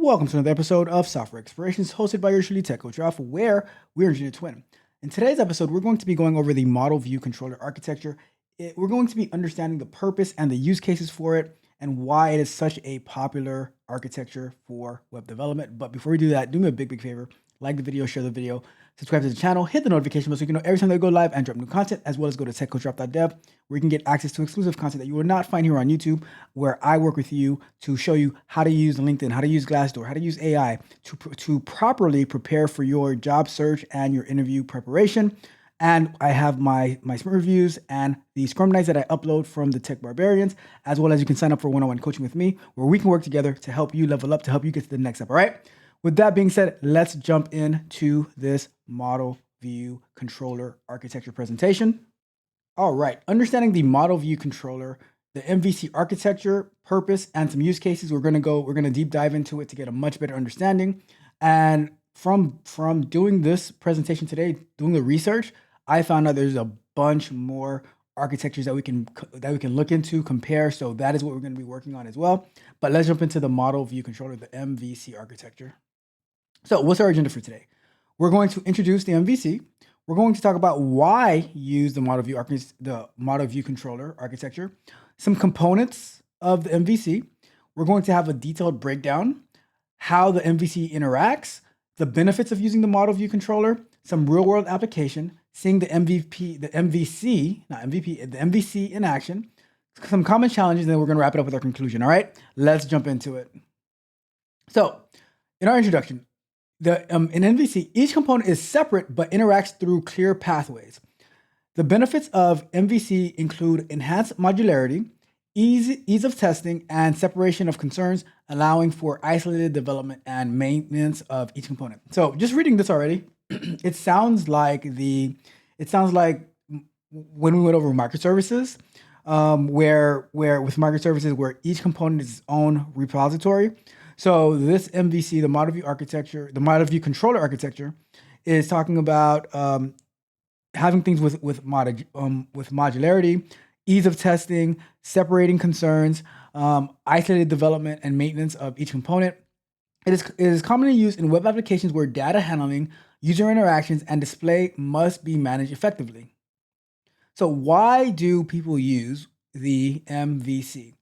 Welcome to another episode of Software Explorations, hosted by your truly tech coach, Ralph, where we're Engineer Twin. In today's episode, we're going to be going over the model view controller architecture. We're going to be understanding the purpose and the use cases for it and why it is such a popular architecture for web development. But before we do that, do me a big favor. Like the video, share the video, subscribe to the channel, hit the notification bell so you can know every time they go live and drop new content, as well as go to techcoachralph.dev, where you can get access to exclusive content that you will not find here on YouTube, where I work with you to show you how to use LinkedIn, how to use Glassdoor, how to use AI to properly prepare for your job search and your interview preparation. And I have my sprint reviews and the Scrum Nights that I upload from the Tech Barbarians, as well as you can sign up for one-on-one coaching with me, where we can work together to help you level up, to help you get to the next step, all right? With that being said, let's jump into this model view controller architecture presentation. All right, understanding the model view controller, the MVC architecture, purpose, and some use cases. We're gonna deep dive into it to get a much better understanding. And from doing this presentation today, doing the research, I found out there's a bunch more architectures that we can look into, compare. So that is what we're going to be working on as well. But let's jump into the model view controller, the MVC architecture. So what's our agenda for today? We're going to introduce the MVC. We're going to talk about why use the model view controller architecture, some components of the MVC. We're going to have a detailed breakdown, how the MVC interacts, the benefits of using the model view controller, some real world application, seeing the MVC in action, some common challenges, and then we're going to wrap it up with our conclusion. All right, let's jump into it. So in our introduction, in MVC, each component is separate but interacts through clear pathways. The benefits of MVC include enhanced modularity, ease of testing, and separation of concerns, allowing for isolated development and maintenance of each component. So just reading this already, it sounds like when we went over microservices, where with microservices, where each component is its own repository. So this MVC, the model view architecture, the model view controller architecture, is talking about having things with modularity, ease of testing, separating concerns, isolated development and maintenance of each component. It is commonly used in web applications where data handling, user interactions, and display must be managed effectively. So why do people use the MVC?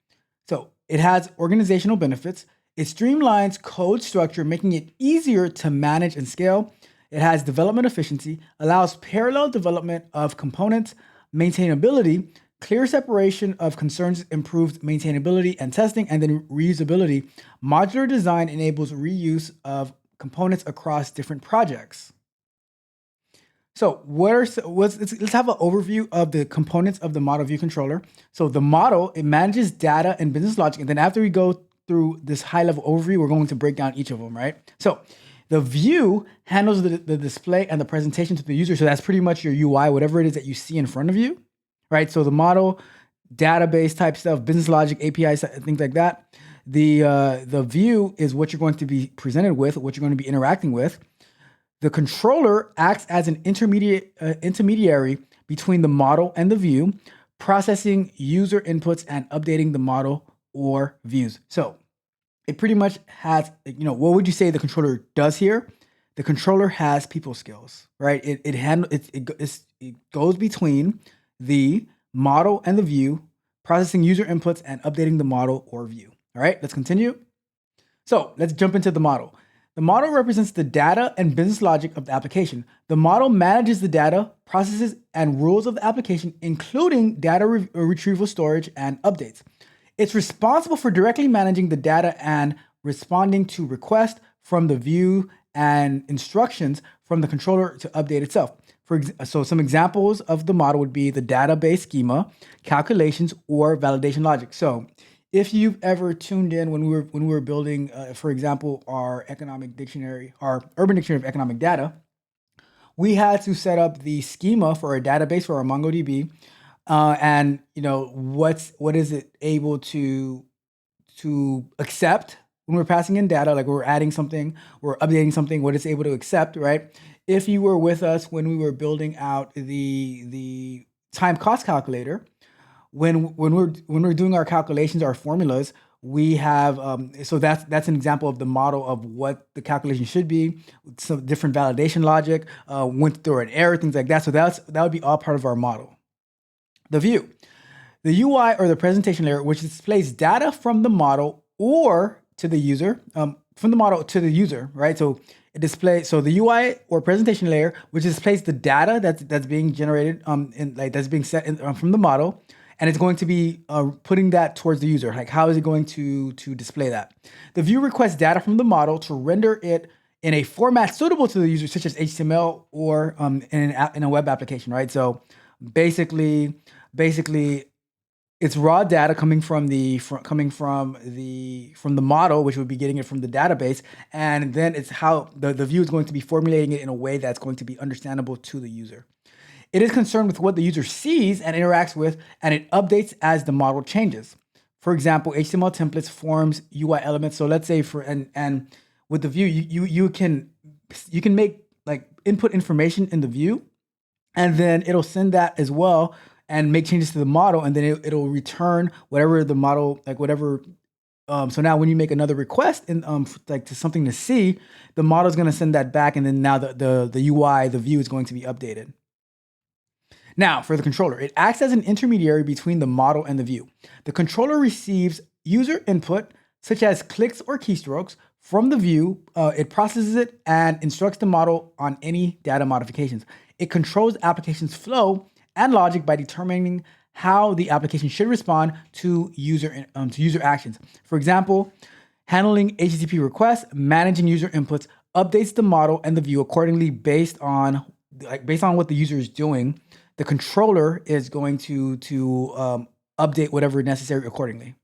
So it has organizational benefits. It streamlines code structure, making it easier to manage and scale. It has development efficiency, allows parallel development of components, maintainability, clear separation of concerns, improved maintainability and testing, and then reusability. Modular design enables reuse of components across different projects. So let's have an overview of the components of the model view controller. So the model, it manages data and business logic. And then after we go through this high level overview, we're going to break down each of them, right? So the view handles the display and the presentation to the user. So that's pretty much your UI, whatever it is that you see in front of you, right? So the model, database type stuff, business logic, APIs, things like that. The view is what you're going to be presented with, what you're going to be interacting with. The controller acts as an intermediary between the model and the view, processing user inputs and updating the model or views. So it pretty much has, what would you say the controller does here? The controller has people skills, right? It goes between the model and the view, processing user inputs and updating the model or view. All right, let's continue. So let's jump into the model. The model represents the data and business logic of the application. The model manages the data, processes, and rules of the application, including data retrieval, storage, and updates. It's responsible for directly managing the data and responding to requests from the view and instructions from the controller to update itself. So some examples of the model would be the database schema, calculations, or validation logic. So if you've ever tuned in when we were building, for example, our economic dictionary, our urban dictionary of economic data, we had to set up the schema for our database for our MongoDB. And what is it able to accept when we're passing in data, like we're adding something, we're updating something, what it's able to accept, right? If you were with us when we were building out the time cost calculator, when we're doing our calculations, our formulas, we have so that's an example of the model of what the calculation should be. Some different validation logic, went through an error, things like that. So that would be all part of our model. The view, the UI or the presentation layer, which displays data from the model or to the user, from the model to the user, right? So it displays, so the UI or presentation layer, which displays the data that's being generated, that's being set from the model, and it's going to be putting that towards the user. Like, how is it going to display that? The view requests data from the model to render it in a format suitable to the user, such as HTML or in a web application, right? So basically, it's raw data coming from the model, which would be getting it from the database, and then it's how the view is going to be formulating it in a way that's going to be understandable to the user. It is concerned with what the user sees and interacts with, and it updates as the model changes. For example, HTML templates, forms, UI elements. So let's say and with the view, you can make like input information in the view, and then it'll send that as well and make changes to the model, and then it'll return whatever the model, like whatever. So now when you make another request in like to something to see, the model is going to send that back, and then now the UI, the view is going to be updated. Now for the controller, it acts as an intermediary between the model and the view. The controller receives user input, such as clicks or keystrokes, from the view. It processes it and instructs the model on any data modifications. It controls application's flow and logic by determining how the application should respond to user actions. For example, handling HTTP requests, managing user inputs, updates the model and the view accordingly based on what the user is doing. The controller is going to update whatever necessary accordingly.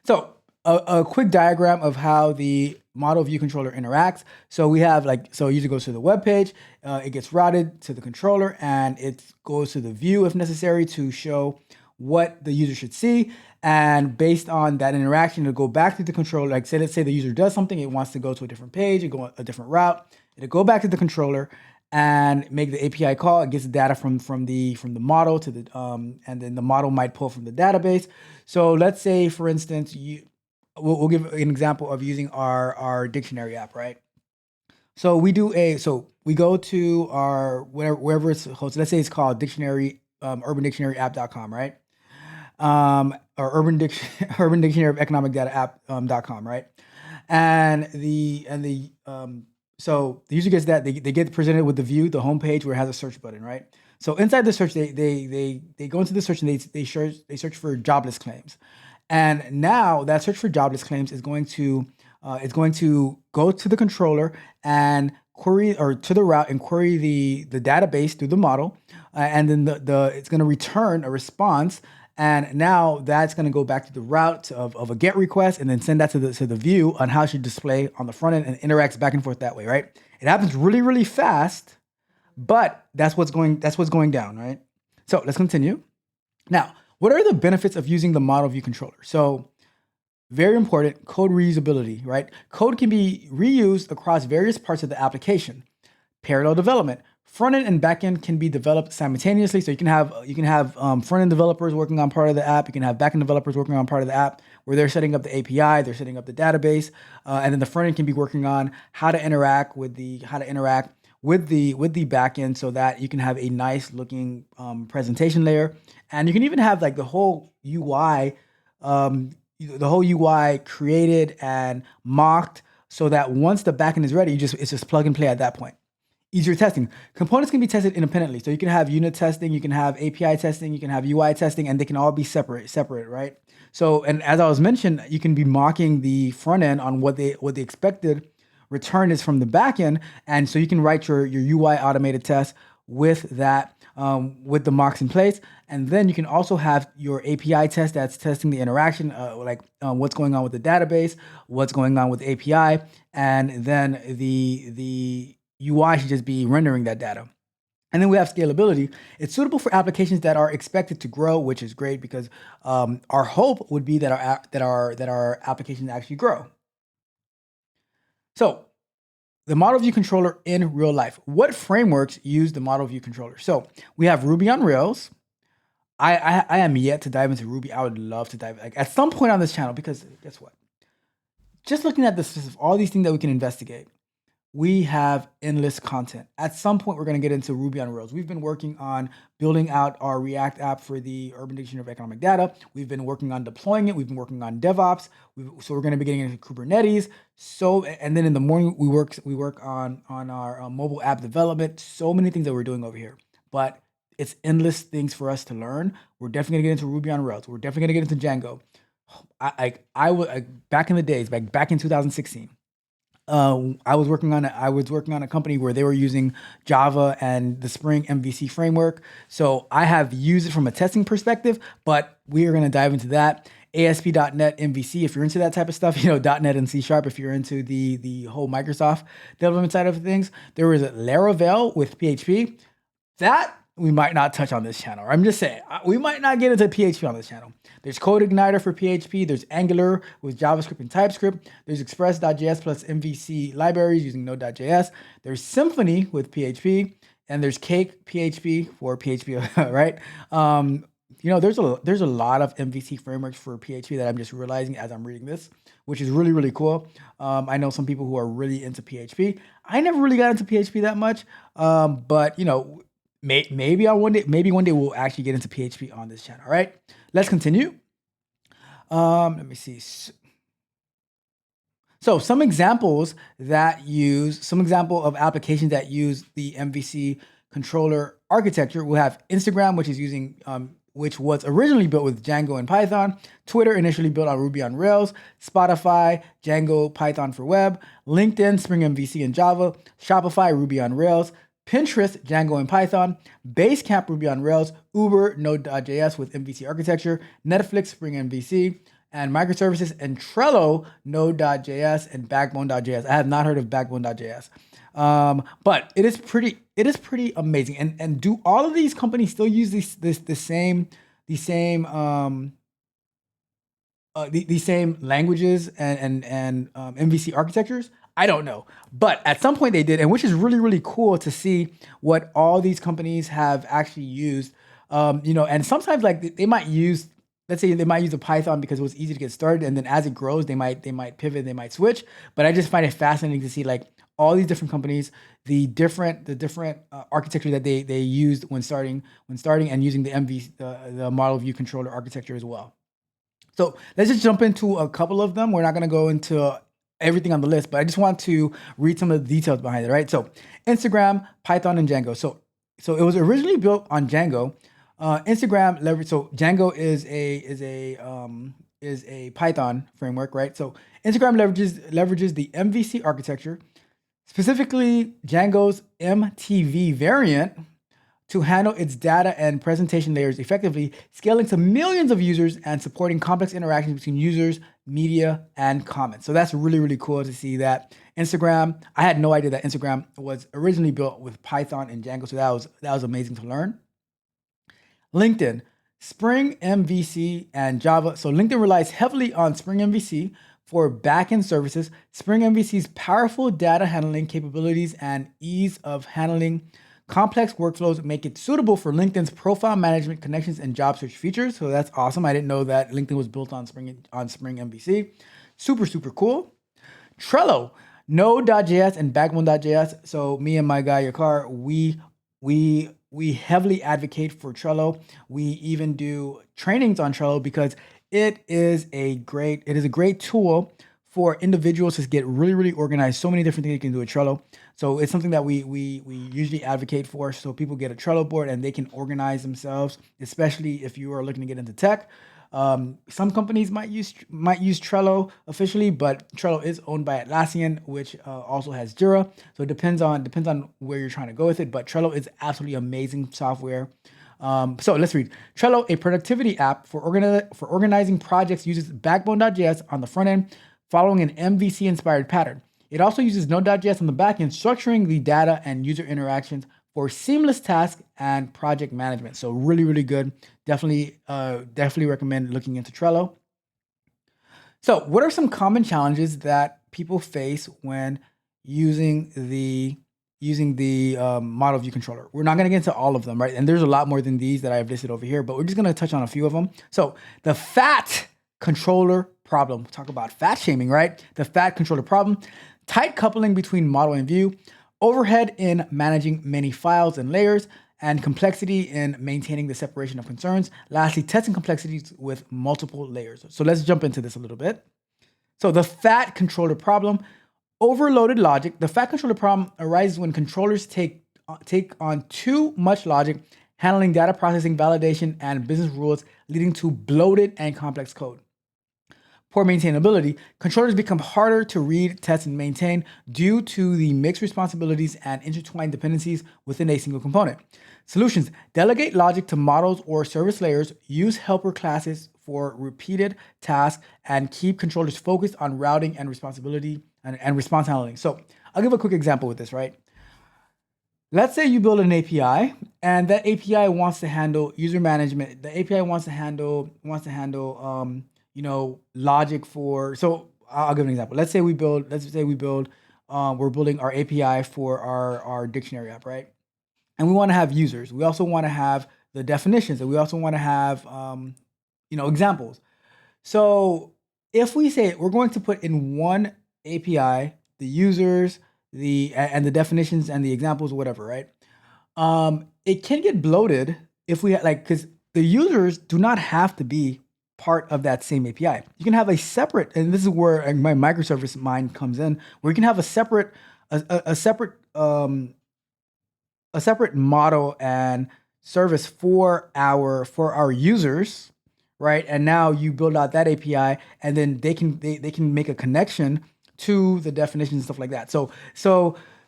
So a quick diagram of how the model view controller interacts. So we have user goes to the web page, it gets routed to the controller, and it goes to the view if necessary to show what the user should see. And based on that interaction, it'll go back to the controller. Like let's say the user does something, it wants to go to a different page, it go a different route. It'll go back to the controller and make the API call. It gets the data from the model to the and then the model might pull from the database. So let's say, for instance, we'll give an example of using our dictionary app, right? So we go to our wherever it's hosted. Let's say it's called dictionary, urbandictionaryapp.com, right? Or urban dictionary of economic data app.com, right? So the user gets that, they get presented with the view, the homepage where it has a search button, right? So inside the search, they go into the search and they search for jobless claims. And now that search for jobless claims is going to go to the controller and query, or to the route and query the database through the model, and then it's going to return a response. And now that's going to go back to the route of a GET request, and then send that to the view on how it should display on the front end, and interacts back and forth that way, right? It happens really, really fast, but that's what's going down, right? So let's continue. Now, what are the benefits of using the model view controller? So very important, code reusability, right? Code can be reused across various parts of the application. Parallel development. Front end and back end can be developed simultaneously. So you can have front end developers working on part of the app. You can have back end developers working on part of the app where they're setting up the API, they're setting up the database, and then the front end can be working on how to interact with the back end, so that you can have a nice looking presentation layer, and you can even have like the whole UI created and mocked, so that once the backend is ready, it's just plug and play at that point. Easier testing. Components can be tested independently. So you can have unit testing, you can have API testing, you can have UI testing, and they can all be separate, right? So, and as I was mentioned, you can be mocking the front end on what the expected return is from the back end. And so you can write your UI automated test with that, with the mocks in place. And then you can also have your API test that's testing the interaction, what's going on with the database, what's going on with the API, and then the UI should just be rendering that data. And then we have scalability. It's suitable for applications that are expected to grow, which is great because our hope would be that our applications actually grow. So the model view controller in real life. What frameworks use the model view controller? So we have Ruby on Rails, I am yet to dive into Ruby. I would love to dive like at some point on this channel because guess what? Just looking at this, all these things that we can investigate, we have endless content. At some point, we're going to get into Ruby on Rails. We've been working on building out our React app for the Urban Dictionary of Economic Data. We've been working on deploying it. We've been working on DevOps. So we're going to be getting into Kubernetes. So, and then in the morning, we work on our mobile app development. So many things that we're doing over here, but it's endless things for us to learn. We're definitely going to get into Ruby on Rails. We're definitely going to get into Django. I would back in the days, back in 2016. I was working on a company where they were using Java and the Spring MVC framework. So I have used it from a testing perspective, but we are going to dive into that. ASP.NET MVC, if you're into that type of stuff, .NET and C# if you're into the whole Microsoft development side of things. There was a Laravel with PHP. That we might not touch on this channel. I'm just saying, we might not get into PHP on this channel. There's Code Igniter for PHP. There's Angular with JavaScript and TypeScript. There's Express.js plus MVC libraries using Node.js. There's Symfony with PHP. And there's Cake PHP for PHP, right? There's a lot of MVC frameworks for PHP that I'm just realizing as I'm reading this, which is really, really cool. I know some people who are really into PHP. I never really got into PHP that much, but maybe one day we'll actually get into PHP on this channel. All right, let's continue. Let me see. So some example of applications that use the MVC controller architecture. We'll have Instagram, which was originally built with Django and Python. Twitter, initially built on Ruby on Rails. Spotify, Django, Python for web. LinkedIn, Spring MVC and Java. Shopify, Ruby on Rails. Pinterest, Django and Python. Basecamp, Ruby on Rails. Uber, Node.js with MVC architecture. Netflix, Spring MVC. And microservices, and Trello, Node.js, and Backbone.js. I have not heard of Backbone.js. But it is pretty amazing. And do all of these companies still use the same languages and MVC architectures? I don't know, but at some point they did, and which is really, really cool to see what all these companies have actually used. And sometimes like they might use, let's say they might use a Python because it was easy to get started, and then as it grows, they might pivot, they might switch. But I just find it fascinating to see like all these different companies, the different architecture that they used when starting and using the the model view controller architecture as well. So let's just jump into a couple of them. We're not going to go into everything on the list, but I just want to read some of the details behind it, right? So Instagram, Python, and Django. So it was originally built on Django. Instagram leverage. So Django is a Python framework, right? So Instagram leverages the MVC architecture, specifically Django's MTV variant, to handle its data and presentation layers effectively, scaling to millions of users and supporting complex interactions between users, media, and comments. So that's really, really cool to see that. Instagram, I had no idea that Instagram was originally built with Python and Django, so that was amazing to learn. LinkedIn, Spring MVC and Java. So LinkedIn relies heavily on Spring MVC for backend services. Spring MVC's powerful data handling capabilities and ease of handling complex workflows make it suitable for LinkedIn's profile management, connections, and job search features. So that's awesome. I didn't know that LinkedIn was built on Spring MVC. Super, super cool. Trello, Node.js and Backbone.js. So me and my guy Yakar, we heavily advocate for Trello. We even do trainings on Trello because it is a great tool for individuals to get really, really organized. So many different things you can do with Trello. So it's something that we usually advocate for. So people get a Trello board and they can organize themselves, especially if you are looking to get into tech. Some companies might use Trello officially, but Trello is owned by Atlassian, which also has Jira. So it depends on where you're trying to go with it. But Trello is absolutely amazing software. So let's read. Trello, a productivity app for organizing projects, uses Backbone.js on the front end, following an MVC-inspired pattern. It also uses Node.js on the back end, structuring the data and user interactions for seamless task and project management. So really, really good. Definitely recommend looking into Trello. So what are some common challenges that people face when using the model view controller. We're not going to get into all of them, right? And there's a lot more than these that I have listed over here, but we're just going to touch on a few of them. So the fat controller problem. Talk about fat shaming, right? The fat controller problem. Tight coupling between model and view. Overhead in managing many files and layers, and complexity in maintaining the separation of concerns. Lastly, testing complexities with multiple layers. So let's jump into this a little bit. So the fat controller problem. Overloaded logic. The fat controller problem arises when controllers take on too much logic, handling data processing, validation, and business rules, leading to bloated and complex code. Poor maintainability. Controllers become harder to read, test, and maintain due to the mixed responsibilities and intertwined dependencies within a single component. Solutions. Delegate logic to models or service layers. Use helper classes for repeated tasks, and keep controllers focused on routing and responsibility and response handling. So I'll give a quick example with this, right? Let's say you build an API, and that API wants to handle user management. The API wants to handle logic for. So I'll give an example. We're building our API for our dictionary app, right? And we want to have users. We also want to have the definitions, and we also want to have examples. So if we say we're going to put in one API the users, and the definitions and the examples, or whatever, right? It can get bloated if we because the users do not have to be part of that same API. You can have a separate, and this is where my microservice mind comes in, where you can have a separate model and service for our users, right? And now you build out that API, and then they can make a connection to the definitions and stuff like that. So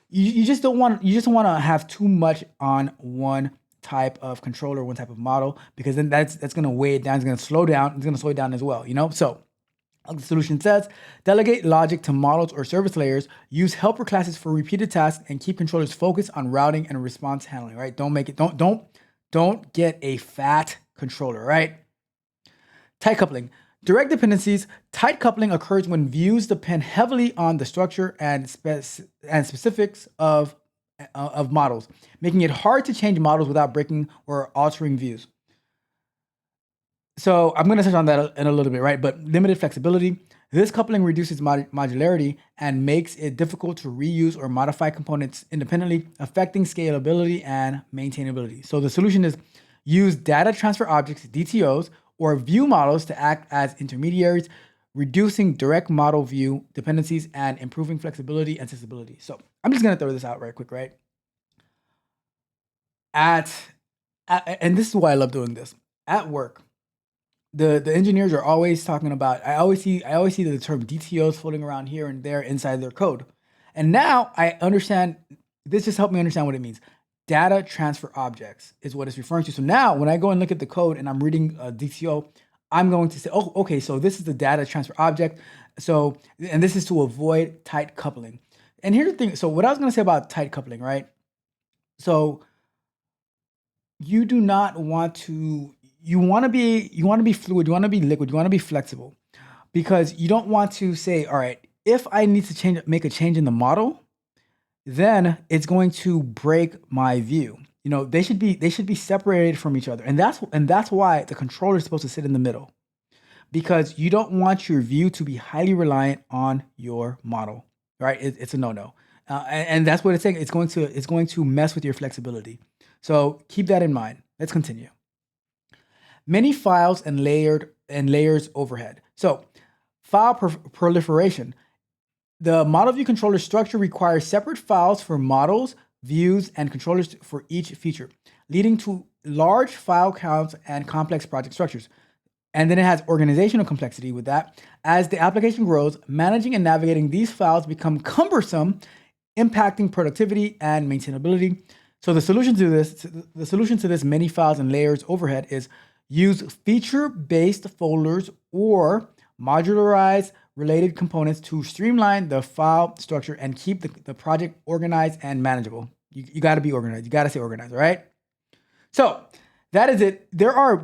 you just don't want to have too much on one type of controller, one type of model, because then that's going to weigh it down. It's going to slow down. It's going to slow it down as well. So the solution says, delegate logic to models or service layers. Use helper classes for repeated tasks, and keep controllers focused on routing and response handling. Right? Don't get a fat controller. Right? Tight coupling. Direct dependencies. Tight coupling occurs when views depend heavily on the structure and specifics of models, making it hard to change models without breaking or altering views. So I'm going to touch on that in a little bit, right? But limited flexibility. This coupling reduces modularity and makes it difficult to reuse or modify components independently, affecting scalability and maintainability. So the solution is use data transfer objects, DTOs, or view models to act as intermediaries, reducing direct model view dependencies and improving flexibility and accessibility. So I'm just gonna throw this out right quick, right? And this is why I love doing this. At work, the engineers are always talking about, I always see the term DTOs floating around here and there inside their code. And now I understand, this just helped me understand what it means. Data transfer objects is what it's referring to. So now when I go and look at the code and I'm reading a DTO, I'm going to say, oh, okay, so this is the data transfer object. So, and this is to avoid tight coupling. And here's the thing. So what I was going to say about tight coupling, right? So you do not want to, you want to be fluid, you want to be liquid, you want to be flexible, because you don't want to say, all right, if I need to make a change in the model, then it's going to break my view. They should be separated from each other. And that's why the controller is supposed to sit in the middle, because you don't want your view to be highly reliant on your model, right? It's a no-no. And that's what it's saying. It's going to mess with your flexibility. So keep that in mind. Let's continue. Many files and layers overhead. So file proliferation. The model view controller structure requires separate files for models, views, and controllers for each feature, leading to large file counts and complex project structures. And then it has organizational complexity with that. As the application grows, managing and navigating these files become cumbersome, impacting productivity and maintainability. So the solution to this many files and layers overhead is use feature-based folders or modularize related components to streamline the file structure and keep the project organized and manageable. You got to be organized. You got to stay organized, all right? So that is it. There are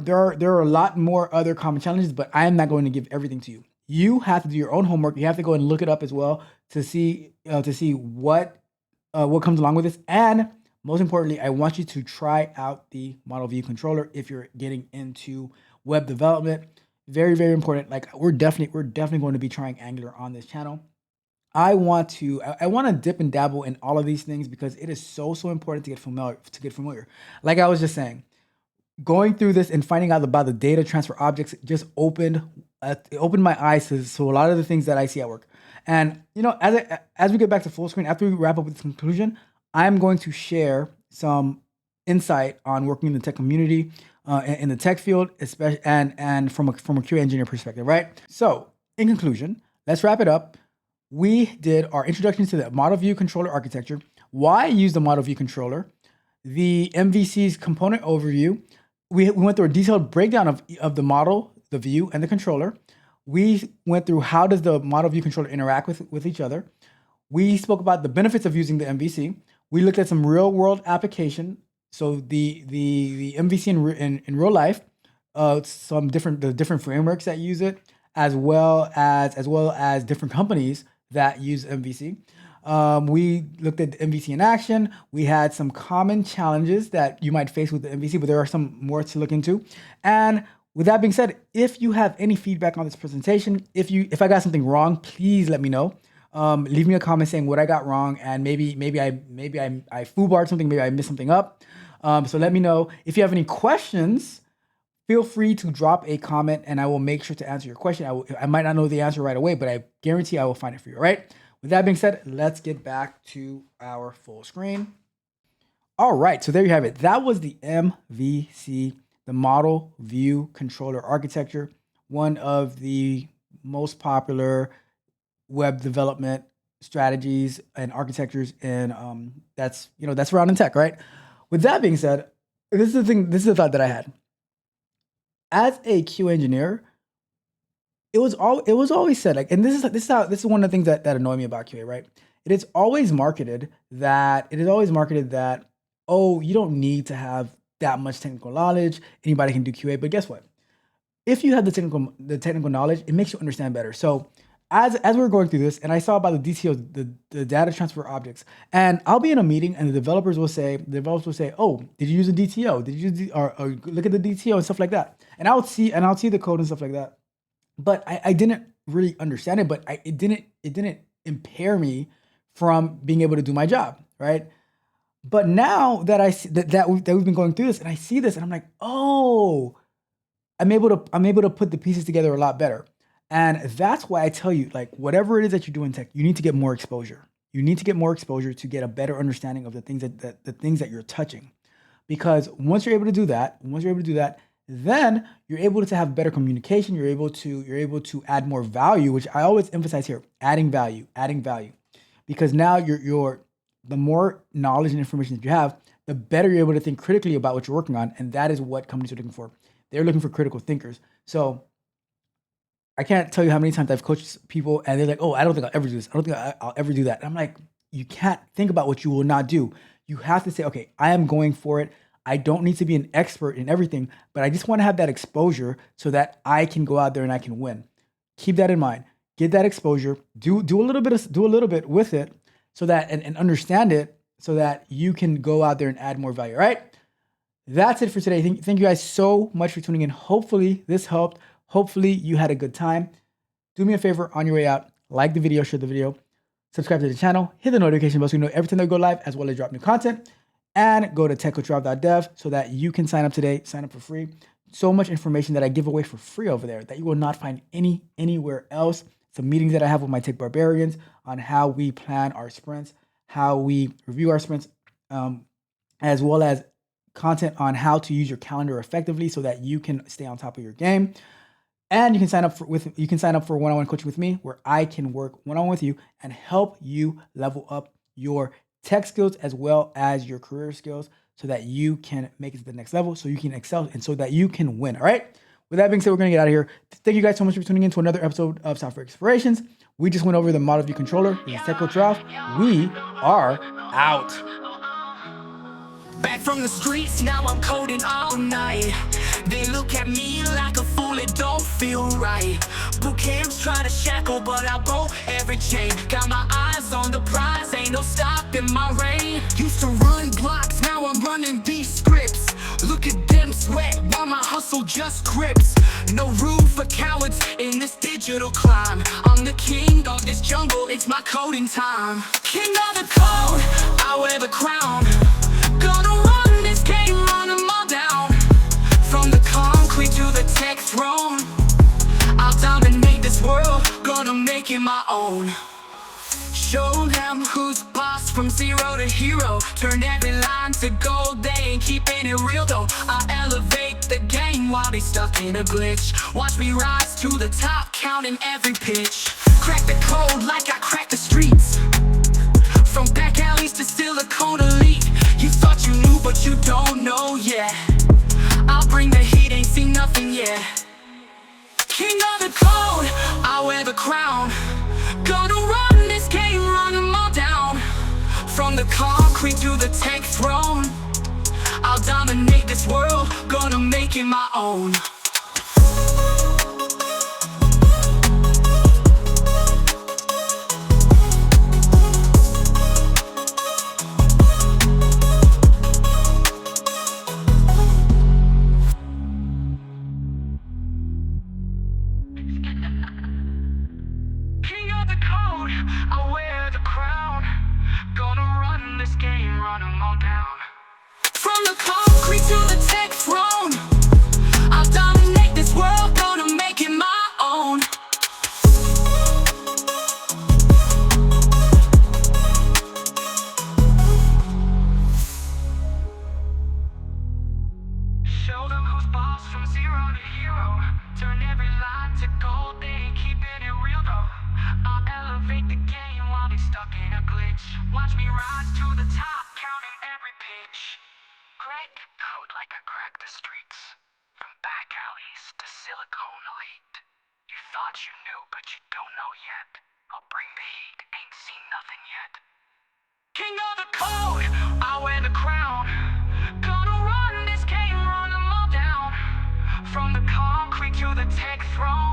a lot more other common challenges, but I am not going to give everything to you. You have to do your own homework. You have to go and look it up as well to see what what comes along with this. And most importantly, I want you to try out the model view controller if you're getting into web development. Very, very important. Like we're definitely going to be trying Angular on this channel. I want to dip and dabble in all of these things because it is so important to get familiar. Like I was just saying, going through this and finding out about the data transfer objects just opened my eyes to a lot of the things that I see at work. And as we get back to full screen, after we wrap up with this conclusion, I'm going to share some insight on working in the tech community, in the tech field, especially and from a QA engineer perspective, right? So, in conclusion, let's wrap it up. We did our introduction to the model view controller architecture, why use the model view controller, the MVC's component overview. We went through a detailed breakdown of the model, the view, and the controller. We went through how does the model view controller interact with each other. We spoke about the benefits of using the MVC. We looked at some real world application. So the MVC in real life, the different frameworks that use it, as well as different companies that use MVC. We looked at the MVC in action. We had some common challenges that you might face with the MVC, but there are some more to look into. And with that being said, if you have any feedback on this presentation, if I got something wrong, please let me know. Leave me a comment saying what I got wrong, and maybe I foobarred something, maybe I missed something up. So let me know. If you have any questions, feel free to drop a comment and I will make sure to answer your question. I might not know the answer right away, but I guarantee I will find it for you, all right? With that being said, let's get back to our full screen. All right, so there you have it. That was the MVC, the Model View Controller Architecture, one of the most popular web development strategies and architectures, and that's around in tech, right? With that being said, this is the thought that I had. As a QA engineer, it was always said, like, and this is one of the things that annoy me about QA, right? It is always marketed that oh, you don't need to have that much technical knowledge. Anybody can do QA, but guess what? If you have the technical knowledge, it makes you understand better. So as we're going through this, and I saw about the DTO, the data transfer objects, and I'll be in a meeting, and the developers will say, "Oh, did you use a DTO? Did you use or look at the DTO and stuff like that?" And I'll see the code and stuff like that. But I didn't really understand it. But it didn't impair me from being able to do my job, right? But now that I see that we've been going through this, and I see this, and I'm like, oh, I'm able to put the pieces together a lot better. And that's why I tell you, like, whatever it is that you do in tech, you need to get more exposure. You need to get more exposure to get a better understanding of the things that you're touching. Because once you're able to do that, then you're able to have better communication. You're able to add more value, which I always emphasize here: adding value. Because now the more knowledge and information that you have, the better you're able to think critically about what you're working on, and that is what companies are looking for. They're looking for critical thinkers. So I can't tell you how many times I've coached people and they're like, "Oh, I don't think I'll ever do this. I don't think I'll ever do that." And I'm like, you can't think about what you will not do. You have to say, okay, I am going for it. I don't need to be an expert in everything, but I just want to have that exposure so that I can go out there and I can win. Keep that in mind. Get that exposure. Do a little bit with it so that and understand it so that you can go out there and add more value. All right? That's it for today. Thank you guys so much for tuning in. Hopefully this helped. Hopefully you had a good time. Do me a favor on your way out. Like the video, share the video, subscribe to the channel, hit the notification bell so you know every time I go live, as well as drop new content. And go to techcoachrob.dev so that you can sign up today. Sign up for free. So much information that I give away for free over there that you will not find anywhere else. Some meetings that I have with my tech barbarians on how we plan our sprints, how we review our sprints, as well as content on how to use your calendar effectively so that you can stay on top of your game. And you can sign up for one-on-one coaching with me, where I can work one-on-one with you and help you level up your tech skills as well as your career skills so that you can make it to the next level, so you can excel and so that you can win. All right. With that being said, we're going to get out of here. Thank you guys so much for tuning in to another episode of Software Explorations. We just went over the Model View Controller. This is Tech Coach Ralph. We are out. Back from the streets, now I'm coding all night. They look at me like a fool, it don't feel right. Boot camps try to shackle, but I broke every chain. Got my eyes on the prize, ain't no stop. up in my reign. Used to run blocks, now I'm running these scripts. Look at them sweat while my hustle just grips. No room for cowards in this digital climb. I'm the king of this jungle, it's my coding time. King of the code, I wear the crown. Gonna run this game, run them all down. From the concrete to the tech throne, I'll dominate this world, gonna make it my own. Show them who's boss from zero to hero. Turn every line to gold, they ain't keeping it real though. I elevate the game while they stuck in a glitch. Watch me rise to the top, counting every pitch. Crack the code like I cracked the streets. From back alleys to Silicon Elite. You thought you knew but you don't know yet. I'll bring the heat, ain't seen nothing yet. King of the code, I wear the crown. Gonna run this game, run them all down. From the concrete to the tech throne, I'll dominate this world, gonna make it my own. I wear the crown. Gonna run this game, run them all down. From the concrete to the tech throne, I'll dominate this world, gonna make it my own. Show them who's boss from zero to hero. Turn every line to gold, they ain't keeping it real though. I'll elevate the game while they stuck in a glitch. Watch me rise to the top, counting every pitch. Crack the code like I cracked the streets. From back alleys to Silicon Elite. You thought you knew, but you don't know yet. I'll bring the heat, ain't seen nothing yet. King of the code, I wear the crown. Gonna run this game, run them all down. From the concrete to the tech throne,